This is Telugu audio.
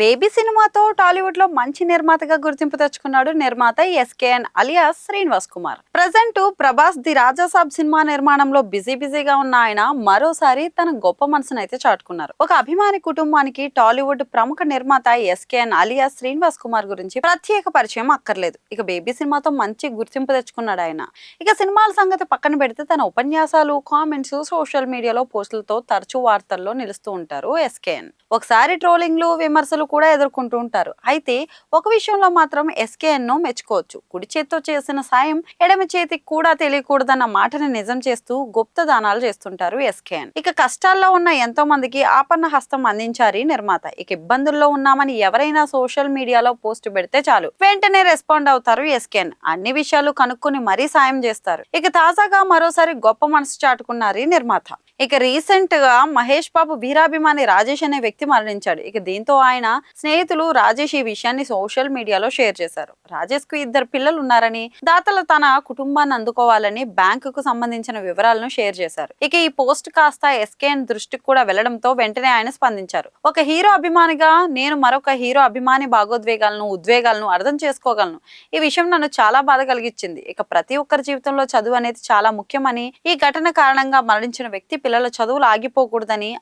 బేబీ సినిమాతో టాలీవుడ్ లో మంచి నిర్మాతగా గుర్తింపు తెచ్చుకున్నాడు నిర్మాత ఎస్కేఎన్ అలియాస్ శ్రీనివాస్ కుమార్. ప్రజెంట్ ప్రభాస్ ది రాజాసాబ్ సినిమా నిర్మాణంలో బిజీగా ఉన్న ఆయన మరోసారి తన గొప్ప మనసునైతే చాటుకున్నారు. ఒక అభిమాని కుటుంబానికి టాలీవుడ్ ప్రముఖ నిర్మాత ఎస్కేఎన్ అలియాస్ శ్రీనివాస్ కుమార్ గురించి ప్రత్యేక పరిచయం అక్కర్లేదు. ఇక బేబీ సినిమాతో మంచి గుర్తింపు తెచ్చుకున్నాడు ఆయన. ఇక సినిమాల సంగతి పక్కన పెడితే తన ఉపన్యాసాలు, కామెంట్స్, సోషల్ మీడియాలో పోస్టులతో తరచూ వార్తల్లో నిలుస్తూ ఉంటారు ఎస్కేఎన్. ఒకసారి ట్రోలింగ్లు, విమర్శలు కూడా ఎదుర్కొంటూ ఉంటారు. అయితే ఒక విషయంలో మాత్రం ఎస్కేఎన్ ను మెచ్చుకోవచ్చు. కుడి చేత్తో చేసిన సాయం ఎడమ చేతికి కూడా తెలియకూడదన్న మాటని నిజం చేస్తూ గుప్త దానాలు చేస్తుంటారు ఎస్కేఎన్. ఇక కష్టాల్లో ఉన్న ఎంతో మందికి ఆపన్న హస్తం అందించారు ఈ నిర్మాత. ఇక ఇబ్బందుల్లో ఉన్నామని ఎవరైనా సోషల్ మీడియాలో పోస్ట్ పెడితే చాలు వెంటనే రెస్పాండ్ అవుతారు ఎస్కేఎన్. అన్ని విషయాలు కనుక్కొని మరీ సాయం చేస్తారు. ఇక తాజాగా మరోసారి గొప్ప మనసు చాటుకున్నారు ఈ నిర్మాత. ఇక రీసెంట్ గా మహేష్ బాబు వీరాభిమాని రాజేష్ అనే వ్యక్తి మరణించాడు. ఇక దీంతో ఆయన స్నేహితులు రాజేష్ ఈ విషయాన్ని సోషల్ మీడియాలో షేర్ చేశారు. రాజేష్ కు 2 పిల్లలు ఉన్నారని, దాతలు తన కుటుంబాన్ని అందుకోవాలని బ్యాంకుకు సంబంధించిన వివరాలను షేర్ చేశారు. ఇక ఈ పోస్ట్ కాస్త ఎస్కేఎన్ దృష్టికి కూడా వెళ్లడంతో వెంటనే ఆయన స్పందించారు. ఒక హీరో అభిమానిగా నేను మరొక హీరో అభిమాని భాగోద్వేగాలను, ఉద్వేగాలను అర్థం చేసుకోగలను. ఈ విషయం నన్ను చాలా బాధ కలిగించింది. ఇక ప్రతి ఒక్కరి జీవితంలో చదువు అనేది చాలా ముఖ్యమని, ఈ ఘటన కారణంగా మరణించిన వ్యక్తి పిల్లల చదువులు ఆగిపోకూడదని